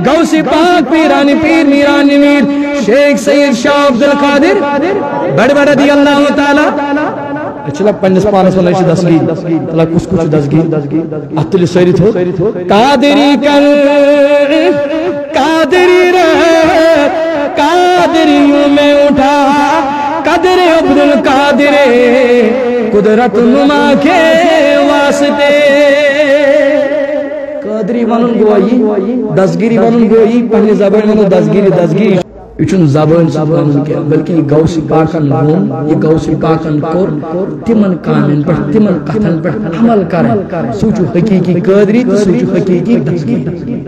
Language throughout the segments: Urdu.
غوث پاک پیران پیر میران میر شیخ سید شاہ عبد القادر بڑ رضی اللہ تعالی اچھا پنس پانس ون دسگی اللہ کس کچھ دسگی اتل سری تھو قادری کر قادری رہ قادریوں میں اٹھا قدر عبد القادر قدرت نما کے واسطے قادری ونن گوئی دسگیری ونن گوئی پہلی زبان ونن دسگیری یہ چھن زبان ونن کیا بلکہ یہ غوث پاکن وون یہ غوث پاکن کور تمن کامن پر تمن کتھن پر عمل کرن سوچو حقیقی قادری تو سوچو حقیقی دسگیری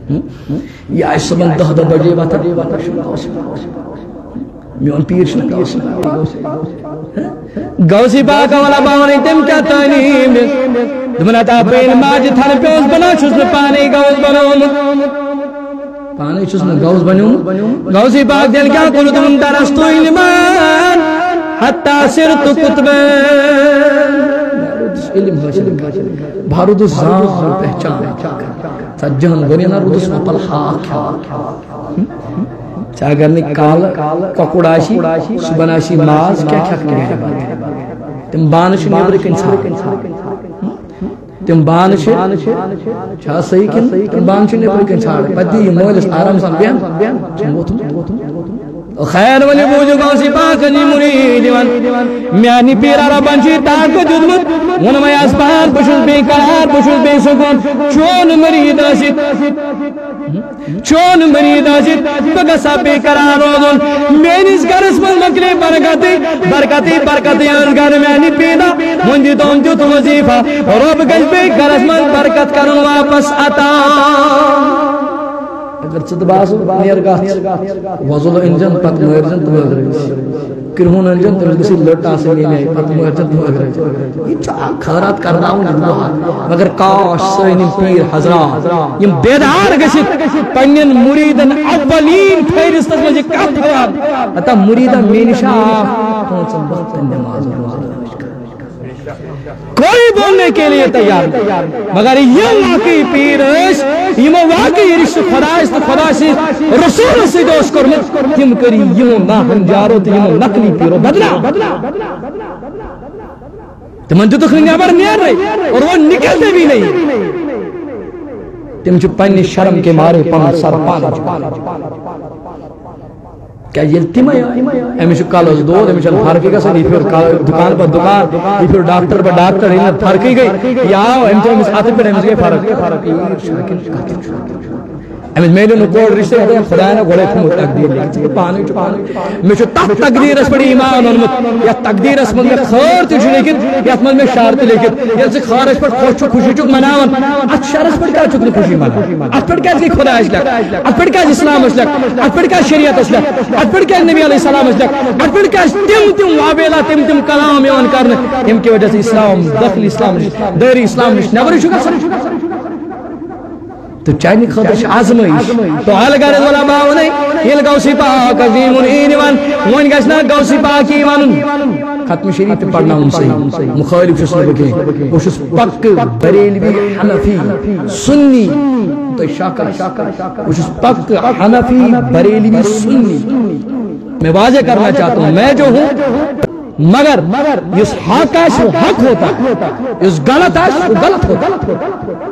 یہ آج صبح 10 بجے واتا میون پیر چھن غوث پاک والا باونی تم کیا تعلیم دمنا تا پین ماج تھن پیوس بنا چھس پانی غوث بنوم پانی چھس غوث بنوم غوث پاک دل کیا کل تم درست علمان حتی صرت کتبان علم حاصل بھارود زان پہچان سجہن غنینا رودس وپل ہاک اگر نہیں کال ککڑ آشی صبح آشی ماز کیا کھکنے تم بانش نیبر کنسان تم بانش چھا صحیح کن تم بانش نیبر کنسان پتی یہ مولس آرام سان بیان خیر ولی بوجو غوث پاک نی مرید میانی پیرا ربان چی تاکو جدمت ونمائی اسپان بشل بے قرار بشل بے سکون چون مرید آسید چون مرید آسید بگسا بے قرار روزن مینیس گرس من مکلی برکتی از گر میانی پیدا منجی تون جو تو وظیفہ رب گز بے گرس من برکت کرن واپس آتا اگر چت باسو نیر گاہ وزل انجن پت مرجن تو اگر کرہون انجن تو گسی لٹ آسے نہیں پت مرجن تو اگر یہ چا خیرات کرنا ہوں مگر کاش سینم پیر حضرات یم بیدار گسیت پنن مریدن اولین فہرست مجھے کپ تھوان اتا مریدن مینشا پانچن وقت نماز روزہ کوئی بولنے کے لیے تیار مگر یہ واقعی پیرش یہ واقعی رشت خدایست خدایسی رسول سے دوست کرمت تم کری یہ نا ہنجارو تو یہ نقلی پیرو بدلا تمن جو دخل نیابر نیر رہی اور وہ نکلتے بھی نہیں تم جو پنی شرم کے مارے پن سر پانا کیا یہ تیم ہے امیشو کالوز دو امیشو فرقی کا سن یہ پھر دکان پر دکان یہ پھر ڈاکٹر پر ڈاکٹر انہیں فرقی گئی یا امیشو ہم اس آتے پر امیشو گئی فرق امیشو میلے نکوڑ رشتے ہیں خدا نے گوڑے کھمو تقدیر لکھتے پانی امیشو تک تقدیر اس پر ایمان انمت یا تقدیر اس من میں خور تجھو لیکن یا اس من میں شارت لیکن یا سے خارج پر خوشی چک مناون ات شارس پر کیا چکنے خوشی مناون ات پر کیا اس کی خدا اشلک ات پر کیا اسلام اشلک ات پر کیا شریعت اشلک ات پر کیا نبی علیہ السلام اشلک ات پر کیا تم وابیلا تم کلام یون کرنے تم کی وجہ سے اسلام دخل اسلام دیر اسلام نبری شکر سر تو چاہنی خودش آزمائش تو حال گرد والا باونی یہ غوث پاک عظیم الایمان وان گشنا غوث پاک ایمان ختم شریف پڑھنا ان سے مخالف شسن بکے وہ شس پک بریلوی حنفی سنی تو شاکر وہ شس پک حنفی بریلوی سنی میں واضح کرنا چاہتا ہوں میں جو ہوں مگر اس حق ہے وہ حق ہوتا اس غلط ہے وہ غلط ہوتا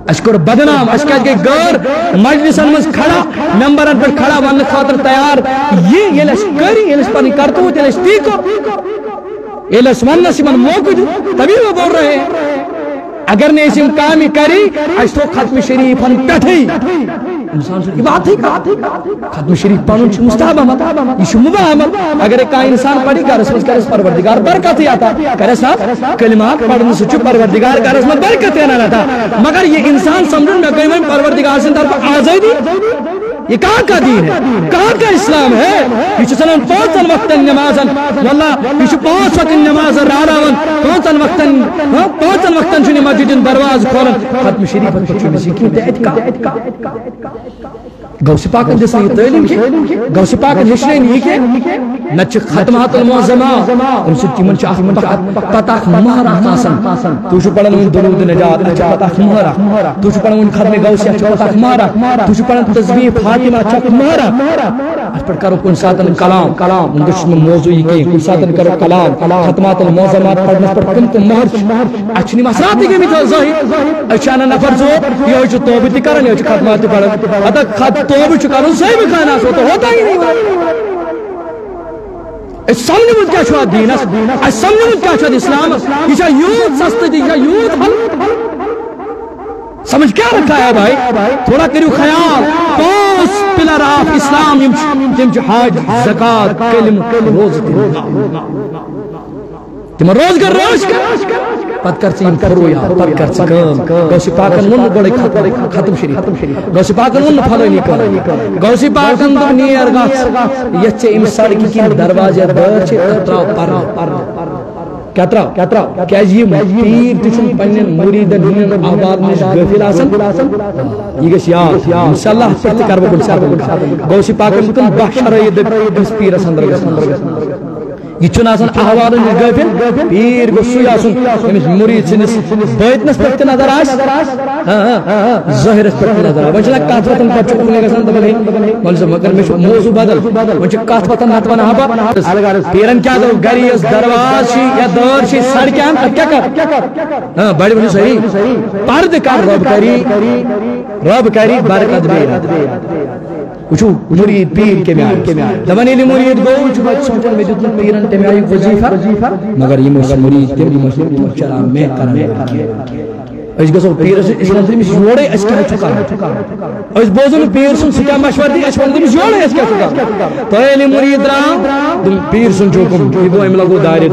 اشکر بدنام اشکر کے گور مجلسن مز کھڑا ممبرن پر کھڑا ون خاطر تیار یہ لش کری یہ لش پانی کرتو یہ لش ٹیکو یہ لش ون سمن موقع تبھی وہ بول رہے ہیں اگر نے اسم کامی کری اس تو ختم شریف ہم پیٹھی انسان سے یہ بات ہے ختم شریف پانون چھ مستحب عمل یہ چھ مباح عمل اگر ایک انسان پڑھی گرس مز کرس پروردگار برکت ہی آتا کرس کلمات پڑھنے سے چھ پروردگار گرس مز برکت ہی آتا مگر یہ انسان سمجھن میں کہیں پروردگار سے طرف آزادی یہ کہاں کا دین ہے کہاں کا اسلام ہے یہ چھ سنن پانچن وقتن نمازن واللہ یہ چھ پانچ وقتن نمازن راراون پانچن وقتن چھنی مسجدن درواز کھولن ختم شریف پر چھنی سیکھیں تے اتکا غوث پاک دس یہ تعلیم کی غوث پاک ہشنے نہیں کہ نچ ختمات المعظمہ ان سے تمن چھ پتہ مہر آسان تو چھ پڑھن درود نجات چھ پتہ مہر تو چھ پڑھن ختم غوثیہ چھ پتہ مہر تو چھ پڑھن تسبیح فاطمہ چھ مہر اس پر کرو کن ساتن کلام دش موضوع یہ کن ساتن کرو کلام ختمات المعظمات پڑھنے پر کم مہر اچھنی مسرات کے بھی ظاہر اچھانا نفر زو یہ چھ توبہ تہ کرن یہ چھ ختمات تہ پڑھن اتا توبہ چھ کرن صحیح بھی کھانا تو ہوتا ہی نہیں اس سمجھ مجھ کیا چھوا دین اس سمجھ مجھ کیا چھوا اسلام یہ چھا یوت سست دی چھا یوت حل سمجھ کیا رکھا ہے بھائی تھوڑا کریو خیال پانچ پلر آف اسلام یم چھ حج زکات کلم روز تم روز کر پت کر یم کرو یا پت کر کام غوث پاکن ون بڑے ختم شریف غوث پاکن ون فلانی کام غوث پاکن دو نیر گاس یہ چھ ام سڑک کی دروازے دار چھ تراو پر کیا تراو کیا یہ پیر تچن پنن مریدن ہن آباد میں غافل آسن یہ گش یاد انشاءاللہ پت کر بگل سر غوث پاکن کن بخشرے اس پیر اندر گس یہ چھ آسان احوال غافل پیر گوسو آسن امس مرید سنس بیتنس پہ نظر آس ظاہر پہ نظر آس وجہ کت وتن پہ چکنے گھن دپان مگر مجھے موضوع بدل وجہ کت وتن نت ون ہا پیرن کیا دو گری دروازہ یا دور سڑکیں کیا کر بڑی بڑی صحیح پرد کر رب کری برکت بے وچو مرید پیر کے میں دبن یلی مرید گو وچو بچ سوچن میں جتن پیرن تے میں وظیفہ مگر یہ مرید تے مسلم چلا میں کرنے اس گسو پیر اس نظر میں جوڑے اس کا چکا اس بوزن پیر سن سکا مشور دی اس بوزن جوڑے اس کا چکا تو یلی مرید را پیر سن چوکم یہ ایم لگو دائرے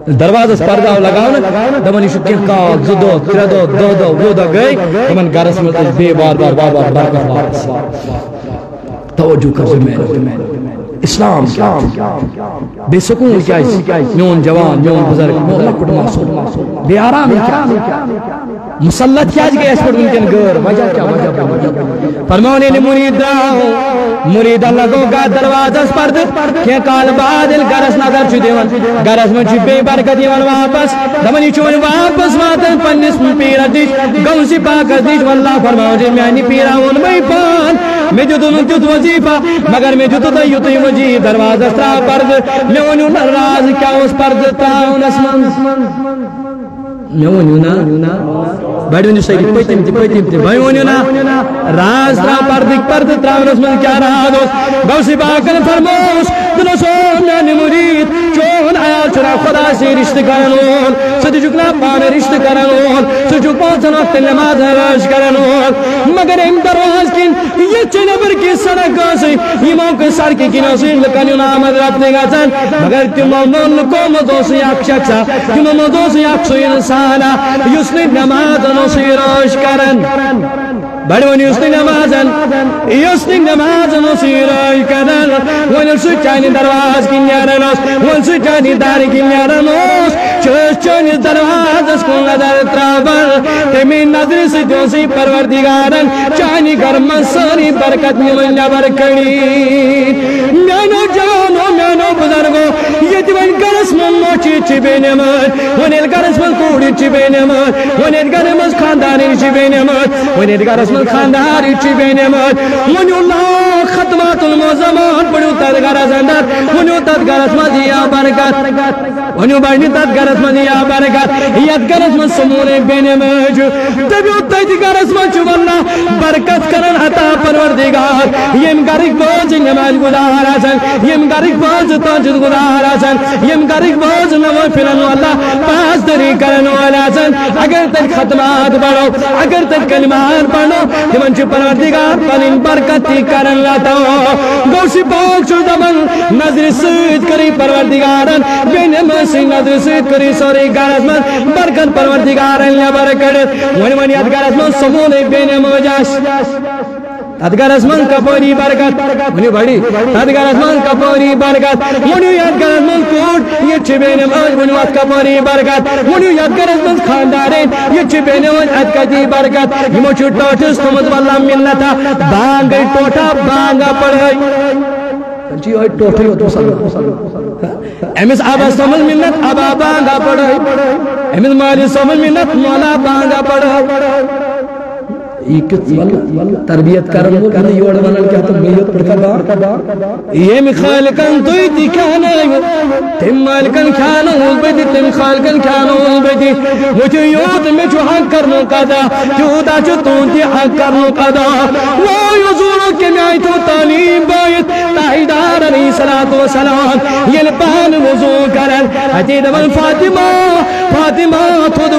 دروازہ پردہ لگاؤ نا دمن یہ کیا کال زو دو ترے دو دو دو وہ دو گئی دمن گرس میں بے بار برکت واپس توجہ کر میں اسلام بے سکون کیا میون جوان میون بزرگ میون لکٹ معصوم بے آرام کیا مسلط کیا گئے اس پر ممکن غیر وجہ کیا فرمانے نے مرید اللہ کو کا دروازہ پرد کیا کال بعد گرس نظر چھ دیوان گرس میں چھ بے برکت دیوان واپس دمنی چون واپس واتن پنس پیر دش غوث پاک دش واللہ فرماؤ میانی پیرا اون میں پان میں جو دونوں تیت وظیفہ مگر میں جو تو یوتی مجی دروازہ ترا پرد میں ونیو نراز کیا اس پرد تراؤن اسمان میں ونیو نا بڑی ونیو سیری پیتیم تی بھائی ونیو نا راز ترا پرد تراؤن اسمان کیا راز غوث پاکن فرموس دنو سو میانی مرید چون آیا چرا خدا سے رشت کرنون سدی جکنا پانے رشت کرنون سجو پانچن وقت نماز راش کرنون مگر ام درواز کن یہ چنبر کی سڑک گاسی یہ موقع سر کی کنوسی لکنیو نامد رات نگاتن مگر تم ملکو مدوسی اک شخصا تم مدوسی اک سو انسانا یسنی نماز نوسی راش کرن بڑی ونی یسنی نماز نوسی راش کرن ونی سچانی درواز کی نیارنوس ون سچانی داری کی نیارنوس چانی درواز اس کو نظر ترابر تیمی نظر سے جوسی پروردگارن چانی گرم ساری برکت نیمن جبر کری میانو جانو میانو بزرگو یہ دیوان گرس من موچی چی بے نمت ونیل گرس من کوڑی چی بے نمت ونیل گرس خاندانی چی بے نمت ونیل گرس من خانداری چی بے نمت ونیو اللہ ختمات المعظمان پڑھو تد گرس اندر ونیو تد گرس من دیا برکت ونیو بڑھنی تد گرس من دیا برکت ید گرس من سمونے بے نمت تبیو تد گرس من چو واللہ برکت کرن عطا پروردگار یم گرک بوز نماز گزار آسن یم گرک بوز تاجد گزار آسن یم گرک بوز نمو فلن واللہ پاس دری کرن والا آسن اگر تک ختمات پڑھو اگر تک کلمات پڑھو تمن چو پروردگار پلن برکتی کرن لاتا غوث پاک چو دمن نظر سید کری پروردگارن بے نمسی نظر سید کری سوری گرس من برکت پروردگارن یا برکت ونی ونی ات گرس من سمون بے نمو جاش تدگر اسمان کپوری برکت منی بڑی تدگر اسمان کپوری برکت منی یادگر اسمان کوٹ یہ چبین ماج منی وات کپوری برکت منی یادگر اسمان خاندارین یہ چبین ماج ادکتی برکت یہ مچھو ٹوٹس تمت واللہ ملتا بانگی ٹوٹا بانگا پڑھائی جی اوہ ٹوٹی ہو تو سلام امیس آبا سمجھ ملت آبا بانگا پڑھائی امیس مالی سمجھ ملت مولا بانگا پڑھائی یہ تربیت کرن وہ کہنے یوڑ ونن کیا تو میت پڑھتا دا یہ مخالقن توی تی کھانا تم مالکن کھانا ہوں بیدی تم خالقن کھانا ہوں بیدی مجھے یوت میں جو حق کرنو قدا جودا جو تون تی حق کرنو قدا وہ یزورو کے میں آئی تو تعلیم باید تاہیدار علیہ السلام یہ لپان وضو کرن حتید من فاطمہ فاطمہ تھود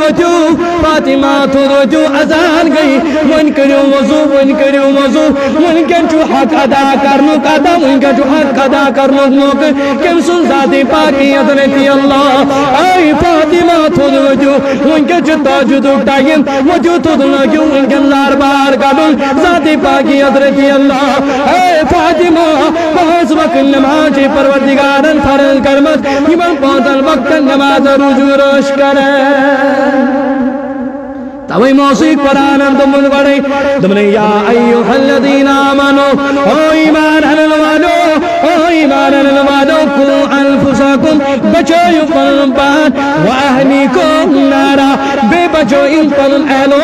وجو ازان گئی ون کریو وضو ون کن چو حق ادا کرنو قدا ون کن چو حق ادا کرنو موقع کم سن ذاتی پاکیت لیتی اللہ آئی فاطمہ تھود وجو ون کن چو تاجد اٹھائیں وجو تھود لگو ون کن لار بار کدن ذاتی پاکیت لیتی اللہ آئی فاطمہ بہت وقت نماز پروردگارن فرض کرمت یمن پانتن وقت نماز رجوع روش کریں توی موسیق قرآن دمون بڑی دمنے یا ایوہ الذین آمنو او ایمان الوالو کو انفساکم بچو پن بات و اہلیکم نارا بے بچو ان پن اہلو